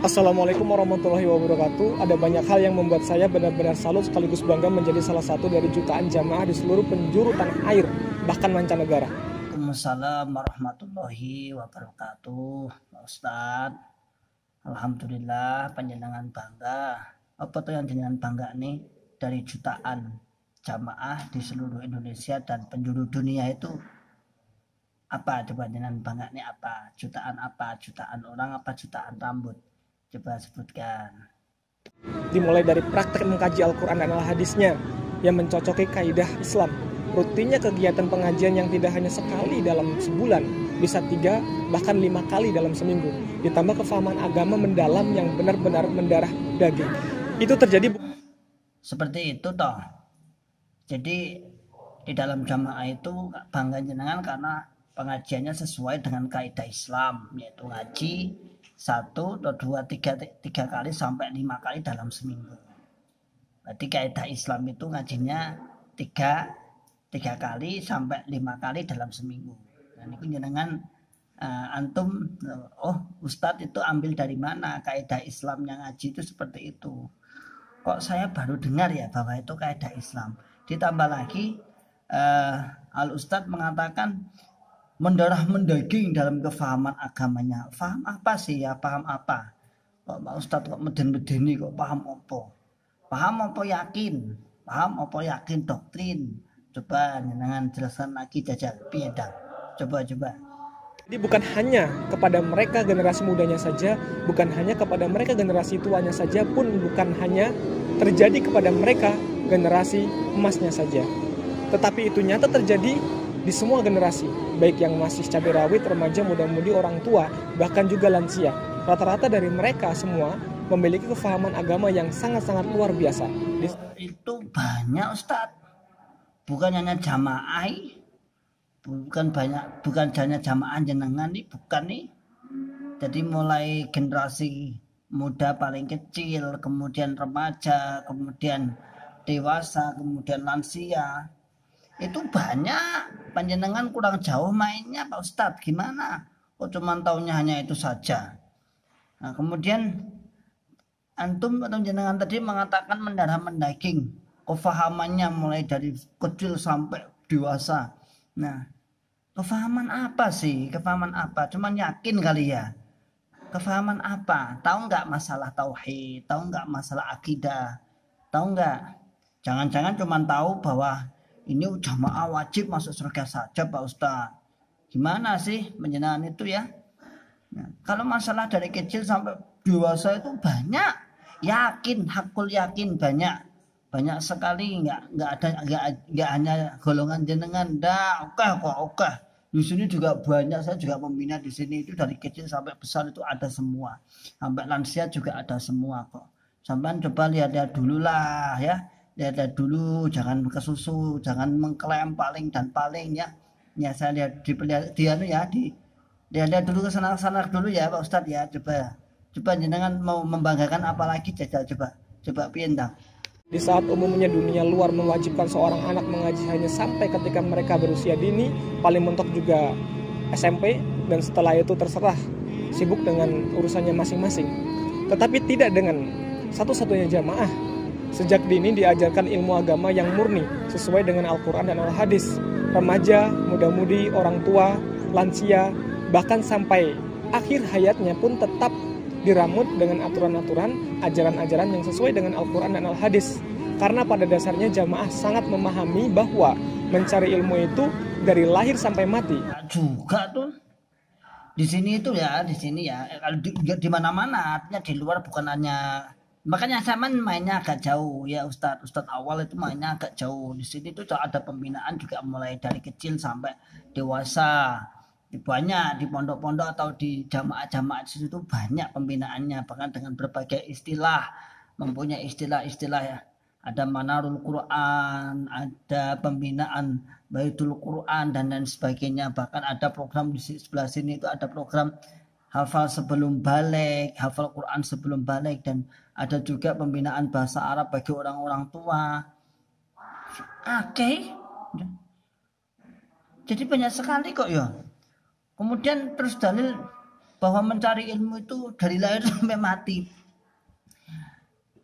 Assalamualaikum warahmatullahi wabarakatuh. Ada banyak hal yang membuat saya benar-benar salut sekaligus bangga menjadi salah satu dari jutaan jamaah di seluruh penjuru tanah air, bahkan mancanegara. Waalaikumsalam warahmatullahi wabarakatuh, Pak Ustadz. Alhamdulillah panjenengan bangga. Apa tuh yang jenengan bangga nih dari jutaan jamaah di seluruh Indonesia dan penjuru dunia itu? Apa coba jenengan bangga nih apa? Jutaan apa? Jutaan orang apa jutaan rambut? Coba sebutkan. Dimulai dari praktek mengkaji Al-Quran dan Al-Hadisnya yang mencocoki kaidah Islam. Rutinnya kegiatan pengajian yang tidak hanya sekali dalam sebulan, bisa 3 bahkan 5 kali dalam seminggu. Ditambah kefahaman agama mendalam yang benar-benar mendarah daging. Itu terjadi seperti itu toh. Jadi di dalam jamaah itu bangga jenengan karena pengajiannya sesuai dengan kaidah Islam, yaitu ngaji 1 atau 2, 3 kali sampai 5 kali dalam seminggu. Berarti kaidah Islam itu ngajinya 3 kali sampai 5 kali dalam seminggu. Dan itu jenengan antum, Ustadz itu ambil dari mana kaidah Islam yang ngaji itu seperti itu? Kok saya baru dengar ya bahwa itu kaidah Islam. Ditambah lagi Al Ustadz mengatakan mendarah mendaging dalam kefahaman agamanya. Paham apa sih ya? Paham apa? Kok Pak Ustadz kok meden-medeni kok paham apa? Paham apa yakin? Paham apa yakin doktrin? Coba jangan jelaskan lagi jajal. Piye dah? Coba. Jadi bukan hanya kepada mereka generasi mudanya saja, bukan hanya kepada mereka generasi tuanya saja, pun bukan hanya terjadi kepada mereka generasi emasnya saja. Tetapi itu nyata terjadi di semua generasi, baik yang masih cabai rawit, remaja, muda-mudi, orang tua, bahkan juga lansia. Rata-rata dari mereka semua memiliki kefahaman agama yang sangat-sangat luar biasa. Itu banyak Ustadz, bukan hanya jamaah, bukan hanya jamaah jenengan nih, bukan nih. Jadi mulai generasi muda paling kecil, kemudian remaja, kemudian dewasa, kemudian lansia. Itu banyak. Panjenengan kurang jauh mainnya Pak Ustadz, gimana? Kok cuma taunya hanya itu saja? Nah, kemudian antum atau jenengan tadi mengatakan mendarah mendaging, kefahamannya mulai dari kecil sampai dewasa. Nah, kefahaman apa sih? Kefahaman apa? Cuman yakin kali ya. Kefahaman apa? Tahu nggak masalah tauhid? Tahu nggak masalah akidah? Tahu nggak? Jangan-jangan cuma tahu bahwa ini jamaah wajib masuk surga saja Pak Ustadz. Gimana sih penjenengan itu ya? Nah, kalau masalah dari kecil sampai dewasa itu banyak. Yakin, hakul yakin banyak sekali. Nggak hanya golongan jenengan. Oke. Di sini juga banyak. Saya juga membina di sini itu dari kecil sampai besar itu ada semua. Sampai lansia juga ada semua kok. Sampai coba lihat dulu lah ya. Lihat dulu, jangan kesusu, jangan mengklaim paling dan paling ya. Ya saya lihat lihat dulu ke sana dulu ya Pak Ustadz ya. Coba jenengan mau membanggakan apalagi jajal coba piendang. Di saat umumnya dunia luar mewajibkan seorang anak mengaji hanya sampai ketika mereka berusia dini, paling mentok juga SMP, dan setelah itu terserah sibuk dengan urusannya masing-masing. Tetapi tidak dengan satu-satunya jamaah. Sejak dini diajarkan ilmu agama yang murni sesuai dengan Al-Quran dan Al-Hadis. Remaja, muda-mudi, orang tua, lansia, bahkan sampai akhir hayatnya pun tetap diramut dengan aturan-aturan, ajaran-ajaran yang sesuai dengan Al-Quran dan Al-Hadis. Karena pada dasarnya jamaah sangat memahami bahwa mencari ilmu itu dari lahir sampai mati. Juga tuh di sini ya, kalau di mana-mana, artinya di luar bukan hanya. Makanya saya mainnya agak jauh ya Ustadz awal itu mainnya agak jauh. Di sini tuh ada pembinaan juga mulai dari kecil sampai dewasa. Banyak di pondok-pondok atau di jamaah-jamaah di situ banyak pembinaannya, bahkan dengan berbagai istilah, mempunyai istilah-istilah ya. Ada manarul Quran, ada pembinaan Baitul Quran dan lain sebagainya. Bahkan ada program di sebelah sini itu ada program hafal sebelum balik, hafal Quran sebelum balik, dan ada juga pembinaan bahasa Arab bagi orang-orang tua. Oke. Jadi banyak sekali kok ya. Kemudian terus dalil bahwa mencari ilmu itu dari lahir sampai mati.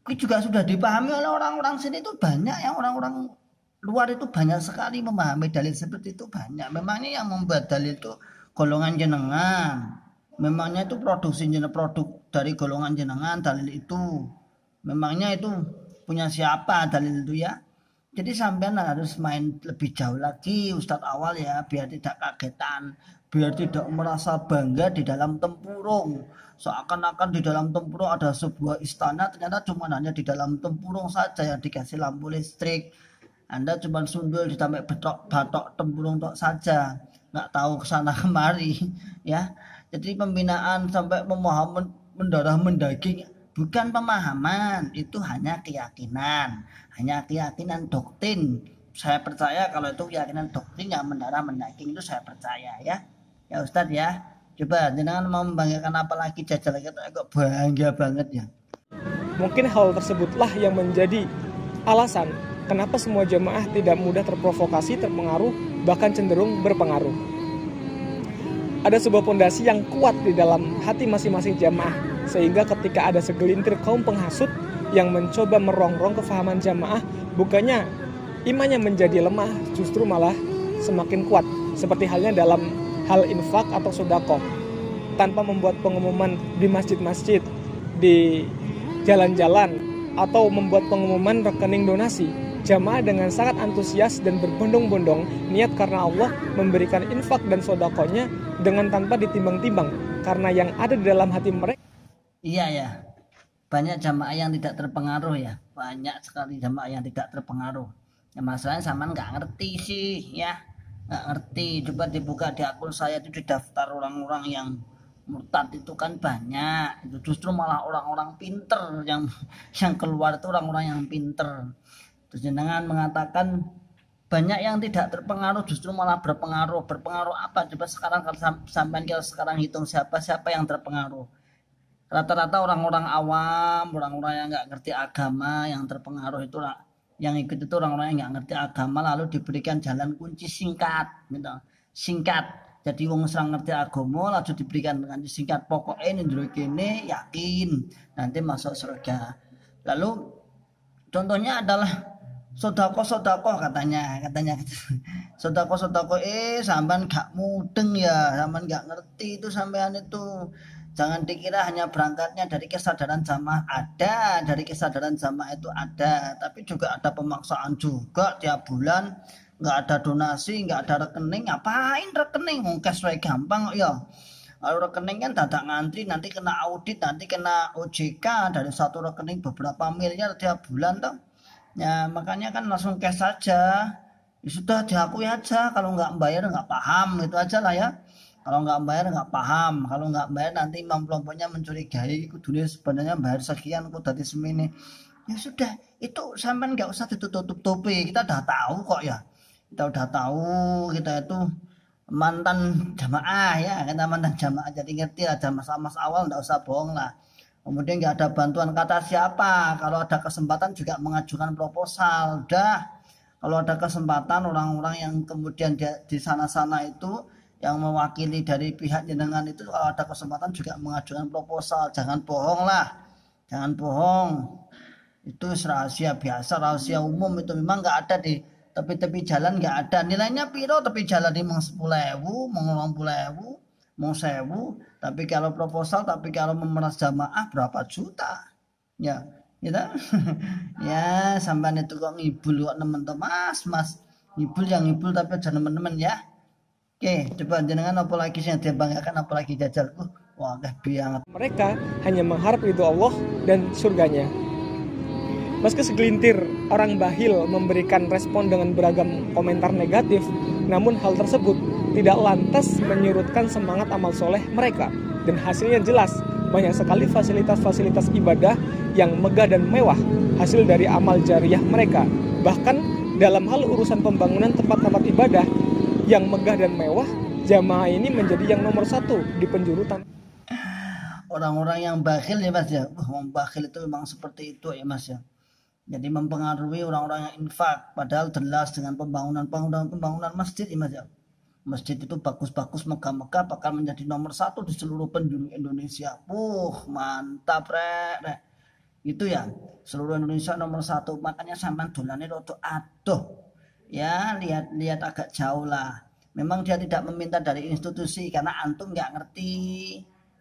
Itu juga sudah dipahami oleh orang-orang sini, itu banyak yang orang-orang luar itu banyak sekali memahami dalil seperti itu, banyak. Memangnya yang membuat dalil itu golongan jenengan, memangnya itu produksi produk dari golongan jenengan dalil itu, memangnya itu punya siapa dalil itu ya. Jadi sampean harus main lebih jauh lagi Ustadz awal ya, biar tidak kagetan, biar tidak merasa bangga di dalam tempurung, seakan-akan di dalam tempurung ada sebuah istana, ternyata cuma hanya di dalam tempurung saja yang dikasih lampu listrik. Anda cuma sundul ditambah batok tempurung tok saja, nggak tahu kesana kemari ya. Jadi pembinaan sampai pemahaman mendarah mendaging bukan pemahaman, itu hanya keyakinan doktrin. Saya percaya kalau itu keyakinan doktrin yang mendarah mendaging, itu saya percaya ya. Ya Ustadz ya, coba jangan mau membanggakan apa lagi, jajal kok bangga banget ya. Mungkin hal tersebutlah yang menjadi alasan kenapa semua jamaah tidak mudah terprovokasi, terpengaruh, bahkan cenderung berpengaruh. Ada sebuah pondasi yang kuat di dalam hati masing-masing jamaah, sehingga ketika ada segelintir kaum penghasut yang mencoba merongrong kefahaman jamaah, bukannya imannya menjadi lemah, justru malah semakin kuat. Seperti halnya dalam hal infak atau sedekah. Tanpa membuat pengumuman di masjid-masjid, di jalan-jalan, atau membuat pengumuman rekening donasi, jamaah dengan sangat antusias dan berbondong-bondong niat karena Allah memberikan infak dan sodakonya dengan tanpa ditimbang-timbang, karena yang ada di dalam hati mereka. Iya ya, banyak jamaah yang tidak terpengaruh ya, banyak sekali jamaah yang tidak terpengaruh. Ya masalahnya sama nggak ngerti sih ya, nggak ngerti. Coba dibuka di akun saya itu, di daftar orang-orang yang murtad itu kan banyak. Itu justru malah orang-orang pinter yang keluar itu orang-orang yang pinter. Terus jenengan mengatakan banyak yang tidak terpengaruh, justru malah berpengaruh. Berpengaruh apa? Coba sekarang kalau sampai sekarang hitung siapa yang terpengaruh. Rata-rata orang-orang awam, orang-orang yang nggak ngerti agama yang terpengaruh itu, yang ikut itu orang-orang yang nggak ngerti agama, lalu diberikan jalan kunci singkat, gitu. Singkat. Jadi wong serang ngerti agama, lalu diberikan dengan singkat. Pokoknya ini yakin nanti masuk surga. Lalu contohnya adalah sodako katanya sodako sampean gak mudeng ya, sampean gak ngerti itu, sampean itu jangan dikira hanya berangkatnya dari kesadaran jamaah. Ada dari kesadaran jamaah itu ada, tapi juga ada pemaksaan juga. Tiap bulan nggak ada donasi, nggak ada rekening. Ngapain rekening? Cash way gampang kok ya. Kalau rekening kan dadak ngantri, nanti kena audit, nanti kena OJK, dari satu rekening beberapa miliar tiap bulan toh. Ya makanya kan langsung cash saja. Ya sudah diakui aja, kalau nggak bayar nggak paham, itu aja lah ya. Kalau nggak bayar nggak paham, kalau nggak bayar nanti imam kelompoknya mencurigai, kudunya sebenarnya bayar sekian, kok dari semini. Ya sudah, itu sampai nggak usah ditutup-tutupi, kita udah tahu kok ya. Kita udah tahu, kita itu mantan jamaah ya, kita mantan jamaah, jadi ngerti lah mas awal, nggak usah bohong lah. Kemudian nggak ada bantuan kata siapa, kalau ada kesempatan juga mengajukan proposal. Udah, kalau ada kesempatan orang-orang yang kemudian di sana-sana itu yang mewakili dari pihak jenengan itu, kalau ada kesempatan juga mengajukan proposal. Jangan bohong lah, jangan bohong. Itu rahasia biasa, rahasia umum, itu memang nggak ada di tepi-tepi jalan, nggak ada. Nilainya piro tepi jalan ini mau 10.000, mau 20.000, mau 1.000. Tapi kalau proposal, tapi kalau memeras jamaah berapa juta? Ya, gitu. Ya, sampai itu kok ngibul kok teman-teman, mas ngibul yang ngibul, tapi aja teman-teman ya. Oke, coba jenengan apa lagi yang dia banggakan, apa lagi jajal? Wah, banget. Mereka hanya mengharap ridho Allah dan surganya. Meski segelintir orang bahil memberikan respon dengan beragam komentar negatif, namun hal tersebut tidak lantas menyurutkan semangat amal soleh mereka. Dan hasilnya jelas, banyak sekali fasilitas-fasilitas ibadah yang megah dan mewah, hasil dari amal jariah mereka. Bahkan dalam hal urusan pembangunan tempat-tempat ibadah yang megah dan mewah, jamaah ini menjadi yang nomor 1 di penjuru tanah. Orang-orang yang bakhil ya mas ya, bakhil itu memang seperti itu ya mas ya. Jadi mempengaruhi orang-orang yang infak, padahal jelas dengan pembangunan masjid ya mas ya. masjid itu bagus-bagus, megah-megah, bakal menjadi nomor 1 di seluruh penjuru Indonesia. Mantap rek. Itu ya, seluruh Indonesia nomor 1. Makanya sampean dolane rada adoh. Ya, lihat agak jauh lah. Memang dia tidak meminta dari institusi karena antum nggak ngerti.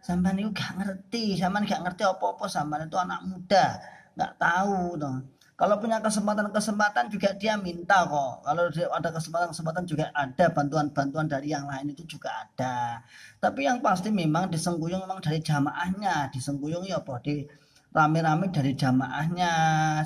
Sampean itu nggak ngerti, sampean nggak ngerti apa-apa, sampean itu anak muda, nggak tahu toh. Kalau punya kesempatan juga dia minta kok. Kalau ada kesempatan juga ada, bantuan-bantuan dari yang lain itu juga ada. Tapi yang pasti memang disengguyung memang dari jamaahnya. Disengguyung ya apa? Di rame-rame dari jamaahnya.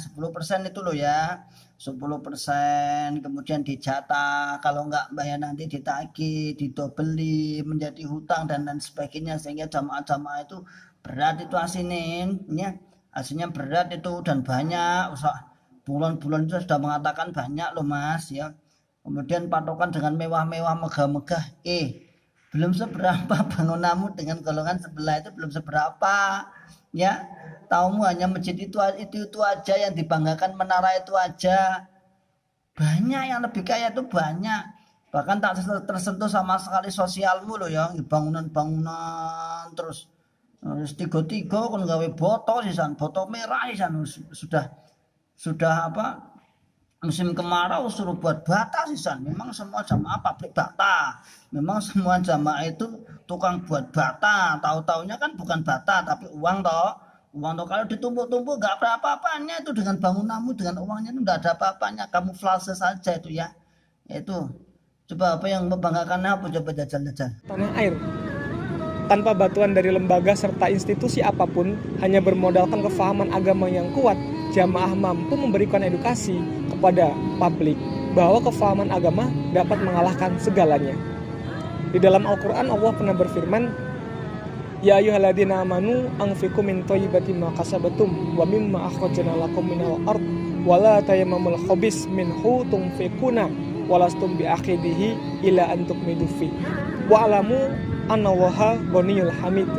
10% itu loh ya. 10% kemudian dijatah. Kalau enggak bayar nanti ditagih, didobeli, menjadi hutang dan lain sebagainya. Sehingga jamaah-jamaah itu berat itu aslinya. Hasilnya berat itu dan banyak, bulan-bulan itu sudah mengatakan banyak loh mas ya. Kemudian patokan dengan mewah-mewah, megah-megah, belum seberapa bangunanmu dengan golongan sebelah itu belum seberapa ya. Taumu hanya masjid itu aja yang dibanggakan, menara itu aja. Banyak yang lebih kaya itu banyak. Bahkan tak tersentuh sama sekali sosialmu loh ya, bangunan-bangunan terus tiga kon gawe botol sisan, botol merah sisan, sudah apa musim kemarau suruh buat bata sisan. Memang semua jamaah pabrik bata, memang semua jamaah itu tukang buat bata. Tahu-taunya kan bukan bata tapi uang toh. Kalau ditumpuk-tumpuk nggak apa-apanya itu, dengan bangunanmu dengan uangnya itu nggak ada apa-apanya, kamuflase saja itu ya. Itu coba apa yang membanggakan, apa coba jajal-jajal. Tanah air tanpa bantuan dari lembaga serta institusi apapun, hanya bermodalkan kefahaman agama yang kuat, jamaah mampu memberikan edukasi kepada publik bahwa kefahaman agama dapat mengalahkan segalanya. Di dalam Al-Quran Allah pernah berfirman, Ya ayyuhalladzina amanu anfiqu min thayyibati ma kasabatum wa mimma akhrajna lakum minal ard wa la tayammamul khabis minhu tunfiquna walastum biakhidihi ila an tukmidu fi wa alamu Annallaha ghaniyul hamid.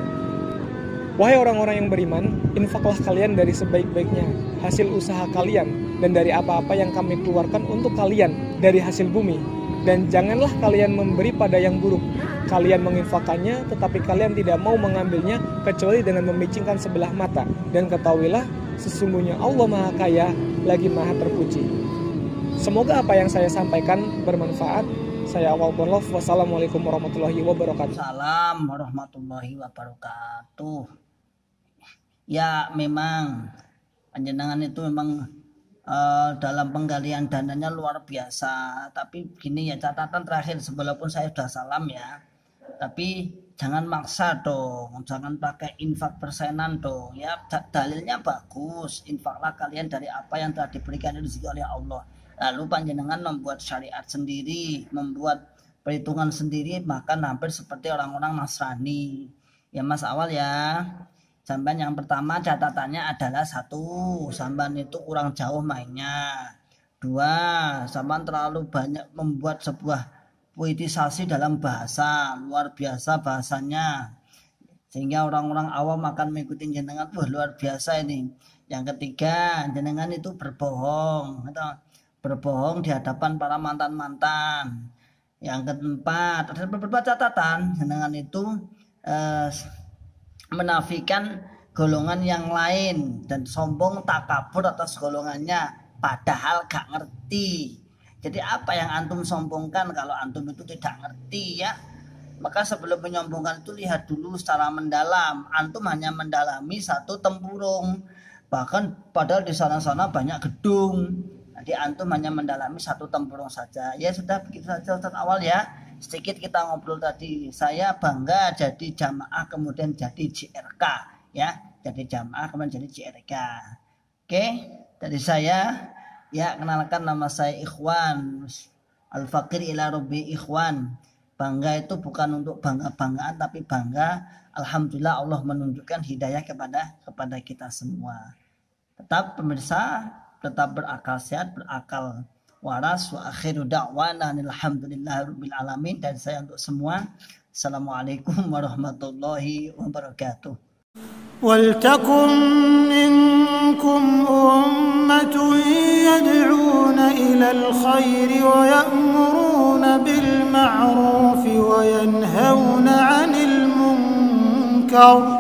Wahai orang-orang yang beriman, infaklah kalian dari sebaik-baiknya hasil usaha kalian dan dari apa-apa yang kami keluarkan untuk kalian dari hasil bumi. Dan janganlah kalian memberi pada yang buruk. Kalian menginfakannya, tetapi kalian tidak mau mengambilnya kecuali dengan memicingkan sebelah mata. Dan ketahuilah, sesungguhnya Allah Maha Kaya lagi Maha Terpuji. Semoga apa yang saya sampaikan bermanfaat. Saya Awal Bonlov. Wassalamualaikum warahmatullahi wabarakatuh. Salam warahmatullahi wabarakatuh. Ya memang panjenengan itu memang dalam penggalian dananya luar biasa. Tapi gini ya, catatan terakhir sebelum saya sudah salam ya. Tapi jangan maksa dong, jangan pakai infak persenan dong ya. Dalilnya bagus, infaklah kalian dari apa yang telah diberikan rezeki oleh Allah. Lalu panjenengan membuat syariat sendiri, membuat perhitungan sendiri, bahkan hampir seperti orang-orang Nasrani. Ya Mas Awal ya. Samban yang pertama catatannya adalah 1, samban itu kurang jauh mainnya. 2, samban terlalu banyak membuat sebuah puitisasi dalam bahasa, luar biasa bahasanya. Sehingga orang-orang awam akan mengikuti jenengan, wah luar biasa ini. Yang ketiga, jenengan itu berbohong atau berbohong di hadapan para mantan-mantan. Yang keempat, ada beberapa catatan, jenengan itu menafikan golongan yang lain dan sombong takabur atas golongannya, padahal gak ngerti. Jadi apa yang antum sombongkan kalau antum itu tidak ngerti ya? Maka sebelum menyombongkan itu lihat dulu secara mendalam. Antum hanya mendalami satu tempurung, bahkan padahal di sana-sana banyak gedung. Jadi antum hanya mendalami satu tempurung saja. Ya sudah begitu saja Ustaz Awal ya. Sedikit kita ngobrol tadi. Saya bangga jadi jamaah kemudian jadi JRK ya. Jadi jamaah kemudian jadi JRK. Oke, dari saya ya, kenalkan nama saya Ikhwan Al-Fakir ila Rabbi Ikhwan. Bangga itu bukan untuk bangga-banggaan, tapi bangga alhamdulillah Allah menunjukkan hidayah kepada kita semua. Tetap pemirsa, tetap berakal sehat, berakal waras. Wa akhiru da'wana alhamdulillahirabbil alamin. Dan saya untuk semua, assalamualaikum warahmatullahi wabarakatuh. ولتكن منكم أمة يدعون إلى الخير ويأمرون بالمعروف وينهون عن المنكر